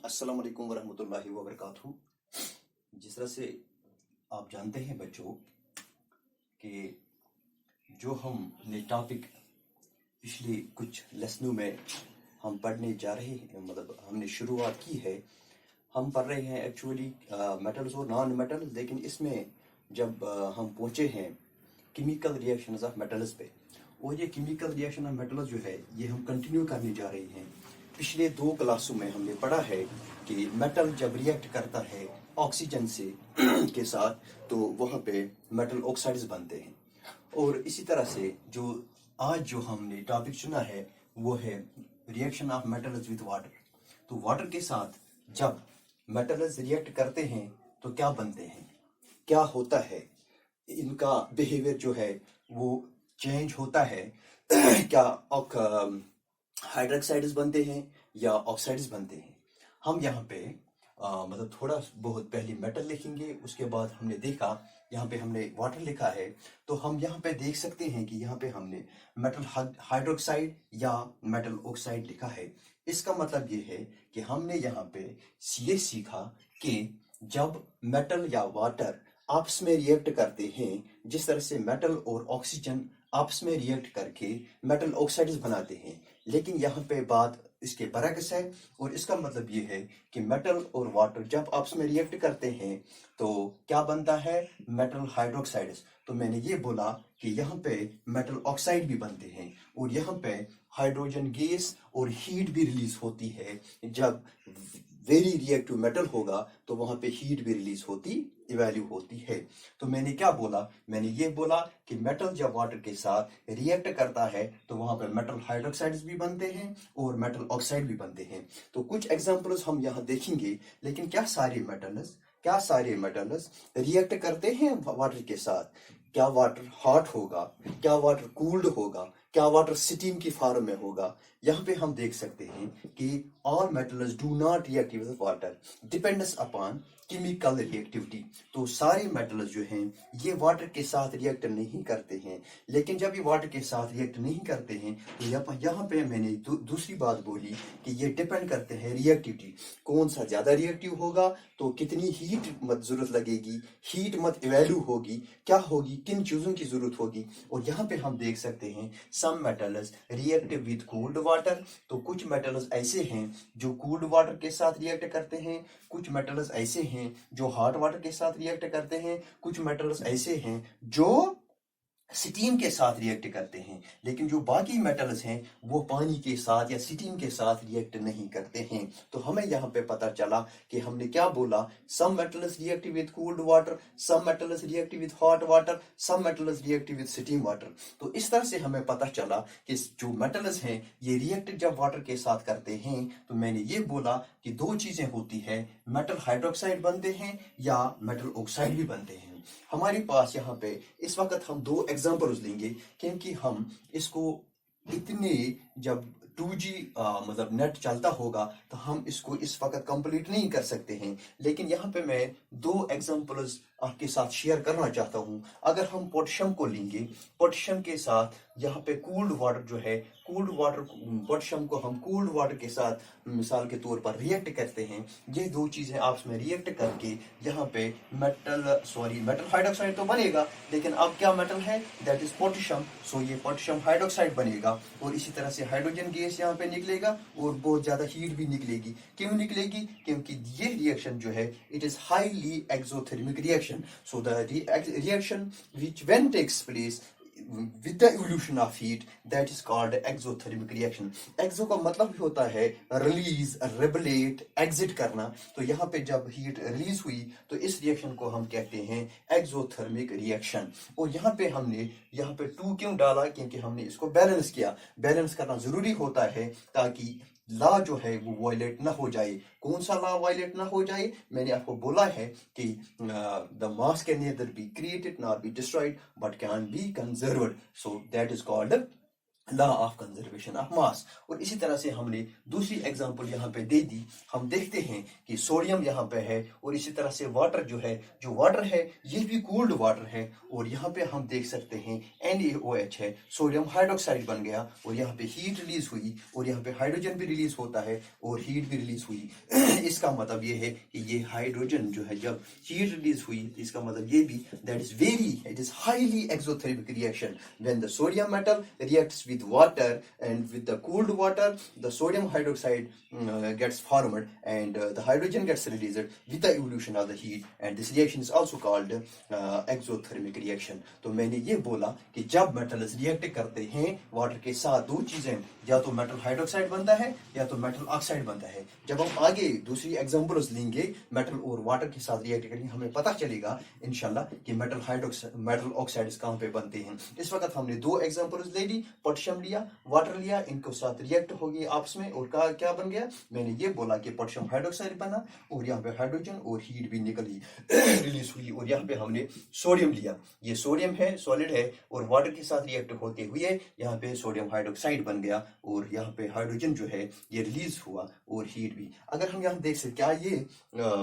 अस्सलाम वालेकुम वरहमतुल्लाहि वबरकातुहू। जिस तरह से आप जानते हैं बच्चों कि जो हमने टॉपिक पिछले कुछ लेसनों में हम पढ़ने जा रहे हैं, मतलब हमने शुरुआत की है। हम पढ़ रहे हैं एक्चुअली मेटल्स और नॉन मेटल्स, लेकिन इसमें जब हम पहुंचे हैं केमिकल रिएक्शंस ऑफ मेटल्स पे, और ये केमिकल रिएक्शन ऑफ मेटल्स जो है ये हम कंटिन्यू करने जा रहे हैं। पिछले 2 क्लासों में हमने पढ़ा है कि मेटल जब रिएक्ट करता है ऑक्सीजन से के साथ, तो वहाँ पे मेटल ऑक्साइड्स बनते हैं। और इसी तरह से जो आज जो हमने टॉपिक चुना है वो है reaction of metals with water. तो वाटर के साथ जब मेटल्स रिएक्ट करते हैं तो क्या बनते हैं, क्या होता है, इनका बिहेवियर जो है वो चेंज होता है क्या हाइड्रोक्साइड्स बनते हैं या ऑक्साइड्स बनते हैं। हम यहाँ पे मतलब थोड़ा बहुत पहले मेटल लिखेंगे, उसके बाद हमने देखा यहाँ पे हमने वाटर लिखा है, तो हम यहाँ पे देख सकते हैं कि यहाँ पे हमने मेटल हाइड्रोक्साइड या मेटल ऑक्साइड लिखा है। इसका मतलब ये है कि हमने यहाँ पे ये सीखा कि जब मेटल या वाटर आपस में रिएक्ट करते हैं, जिस तरह से मेटल और ऑक्सीजन आपस में रिएक्ट करके मेटल ऑक्साइड्स बनाते हैं, लेकिन यहाँ पे बात इसके बरक्स है। और इसका मतलब ये है कि मेटल और वाटर जब आपस में रिएक्ट करते हैं तो क्या बनता है, मेटल हाइड्रोक्साइड्स। तो मैंने ये बोला कि यहाँ पे मेटल ऑक्साइड भी बनते हैं और यहाँ पे हाइड्रोजन गैस और हीट भी रिलीज होती है। जब वेरी रिएक्टिव मेटल होगा तो वहां पे हीट भी रिलीज होती इवैल्यू होती है। तो मैंने क्या बोला, मैंने ये बोला कि मेटल जब वाटर के साथ रिएक्ट करता है तो वहां पे मेटल हाइड्रोक्साइड्स भी बनते हैं और मेटल ऑक्साइड भी बनते हैं। तो कुछ एग्जांपल्स हम यहाँ देखेंगे, लेकिन क्या सारे मेटल्स रिएक्ट करते हैं वाटर के साथ? क्या वाटर हॉट होगा, क्या वाटर कूल्ड होगा, क्या वाटर स्टीम की फॉर्म में होगा? यहाँ पे हम देख सकते हैं कि all metals do not react with water, depends upon chemical reactivity. तो सारे मेटल्स जो हैं ये वाटर के साथ रिएक्ट नहीं करते हैं, लेकिन जब ये वाटर के साथ रिएक्ट नहीं करते हैं तो यहाँ पे मैंने दूसरी बात बोली कि ये डिपेंड करते हैं रिएक्टिविटी। कौन सा ज्यादा रिएक्टिव होगा तो कितनी हीट मत जरूरत लगेगी, हीट मत इवैल्यू होगी, क्या होगी, किन चीजों की जरूरत होगी। और यहाँ पे हम देख सकते हैं some metals react with cold water. तो कुछ मेटल्स ऐसे हैं जो कोल्ड वाटर के साथ रिएक्ट करते हैं, कुछ मेटल्स ऐसे हैं जो हॉट वाटर के साथ रिएक्ट करते हैं, कुछ मेटल्स ऐसे हैं जो स्टीम के साथ रिएक्ट करते हैं। लेकिन जो बाकी मेटल्स हैं वो पानी के साथ या स्टीम के साथ रिएक्ट नहीं करते हैं। तो हमें यहाँ पे पता चला कि हमने क्या बोला, some metals react with cold water, some metals react with hot water, some metals react with steam water. तो इस तरह से हमें पता चला कि जो मेटल्स हैं ये रिएक्ट जब वाटर के साथ करते हैं तो मैंने ये बोला कि 2 चीजें होती है, मेटल हाइड्रोक्साइड बनते हैं या मेटल ऑक्साइड भी बनते हैं। हमारे पास यहाँ पे इस वक्त हम 2 एग्जांपल्स लेंगे, क्योंकि हम इसको इतने जब 2G मतलब नेट चलता होगा तो हम इसको इस वक्त कंप्लीट नहीं कर सकते हैं। लेकिन यहाँ पे मैं 2 एग्जांपल्स आपके साथ शेयर करना चाहता हूँ। अगर हम पोटेशियम को लेंगे, पोटेशियम के साथ यहाँ पे कूल्ड वाटर जो है, कूल्ड वाटर पोटेशियम को हम कूल्ड वाटर के साथ मिसाल के तौर पर रिएक्ट करते हैं। ये 2 चीजें आपस में रिएक्ट करके यहाँ पे मेटल हाइड्रोक्साइड तो बनेगा, लेकिन अब क्या मेटल है, दैट इज पोटेशियम। सो ये पोटेशियम हाइड्रोक्साइड बनेगा और इसी तरह से हाइड्रोजन गैस यहाँ पे निकलेगा और बहुत ज्यादा हीट भी निकलेगी। क्यों निकलेगी? क्योंकि ये रिएक्शन जो है it is highly exothermic reaction. So the reaction which when takes place with the evolution of heat, that is called exothermic reaction. एक्सो का मतलब भी होता है रिलीज, रेबलेट, एग्जिट करना। तो यहाँ पे जब हीट रिलीज हुई तो इस रिएक्शन को हम कहते हैं एक्सोथर्मिक रिएक्शन। और यहाँ पे हमने यहाँ पे 2 क्यों डाला, क्योंकि हमने इसको बैलेंस किया। बैलेंस करना जरूरी होता है ताकि लॉ जो है वो वायलेट ना हो जाए। कौन सा लॉ वायलेट ना हो जाए? मैंने आपको बोला है कि the mass can neither be created nor be destroyed but can be conserved, so that is called law of conservation of mass. और इसी तरह से हमने दूसरी एग्जांपल यहाँ पे दे दी। हम देखते हैं कि सोडियम यहाँ पे है, और इसी तरह से वाटर जो वाटर है ये भी कूल्ड वाटर है, और यहाँ पे हम देख सकते हैं NaOH है, सोडियम हाइड्रोक्साइड बन गया, और यहाँ पे हीट रिलीज हुई, और यहाँ पे हाइड्रोजन भी रिलीज होता है और हीट भी रिलीज हुई। इसका मतलब ये है कि ये हाइड्रोजन जो है जब हीट रिलीज हुई, इसका मतलब ये भी that it is highly exothermic reaction when the sodium metal reacts with water, and with the cooled water the sodium hydroxide gets formed, and the hydrogen gets released with the evolution of the heat, and this reaction is also called exothermic reaction। तो मैंने ये बोला कि जब metals react करते हैं water के साथ, दो चीजें, या तो मेटल हाइड्रोक्साइड बनता है या तो मेटल ऑक्साइड बनता है। जब हम आगे दूसरी एग्जांपल्स लेंगे मेटल और वाटर के साथ रिएक्ट करेंगे, हमें पता चलेगा इंशाल्लाह कि मेटल ऑक्साइड्स कहाँ पे बनते हैं। इस वक्त हमने दो एग्जांपल्स ले ली, पोटेशियम लिया, वाटर लिया, इनको साथ रिएक्ट हो गई आपस में, और क्या बन गया, मैंने ये बोला कि पोटेशियम हाइड्रोक्साइड बना, और यहाँ पे हाइड्रोजन और हीट भी निकली रिलीज हुई। और यहाँ पे हमने सोडियम लिया, ये सोडियम है, सॉलिड है, और वाटर के साथ रिएक्ट होते हुए यहाँ पे सोडियम हाइड्रोक्साइड बन गया, और यहाँ पे हाइड्रोजन जो है ये रिलीज हुआ, और हीट भी। अगर हम यहाँ देख सकते, क्या ये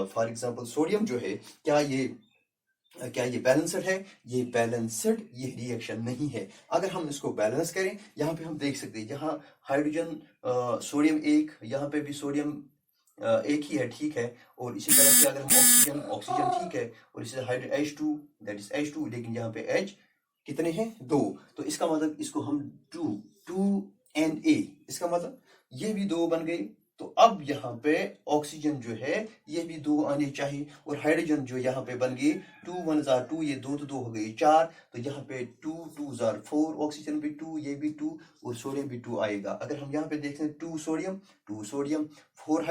फॉर एग्जाम्पल सोडियम जो है, क्या ये बैलेंस्ड है? ये बैलेंस्ड ये रिएक्शन नहीं है। अगर हम इसको बैलेंस करें, यहाँ पे हम देख सकते हैं, यहाँ हाइड्रोजन सोडियम एक, यहाँ पे भी सोडियम एक ही है, ठीक है। और इसी तरह से अगर हम ऑक्सीजन ठीक है, और इसी H2 दैट इज H2, लेकिन यहाँ पे H कितने हैं? दो। तो इसका मतलब इसको हम 2Na, इसका मतलब ये भी दो बन गए। तो अब यहाँ पे ऑक्सीजन जो है ये भी दो आने चाहिए, और हाइड्रोजन जो यहाँ पे बन गई 2 1 2, ये दो तो दो हो गई 4, तो यहाँ पे 2 2 4, ऑक्सीजन भी 2, ये भी 2, और सोडियम भी 2 आएगा। अगर हम यहाँ पे देखते हैं 2 सोडियम 4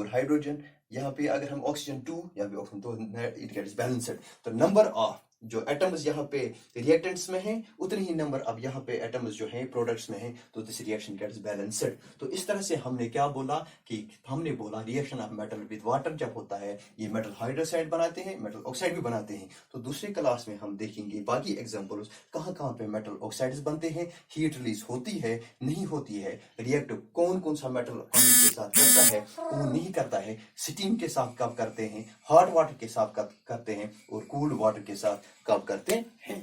हाइड्रोजन, यहाँ पे अगर हम ऑक्सीजन 2, यहाँ पे ऑक्सीजन, तो इट गेट्स बैलेंस्ड। तो नंबर ऑफ जो एटम्स यहाँ पे रिएक्टेंट्स में हैं, उतने ही नंबर अब यहाँ पे एटम्स जो हैं प्रोडक्ट्स में हैं, तो दिस रिएक्शन गेट्स बैलेंस्ड। तो इस तरह से हमने क्या बोला कि हमने बोला reaction of metal with water जब होता है, ये मेटल हाइड्रोक्साइड बनाते हैं, मेटल ऑक्साइड भी बनाते हैं। तो दूसरे क्लास में हम देखेंगे बाकी एग्जांपल्स, कहाँ कहाँ पे मेटल ऑक्साइड्स बनते हैं, हीट रिलीज होती है नहीं होती है, रिएक्ट कौन कौन सा मेटल पानी के साथ करता है, कौन नहीं करता है, स्टीम के साथ कब करते हैं, हॉट वाटर के साथ कब करते हैं, और कूल्ड वाटर के साथ कब करते हैं।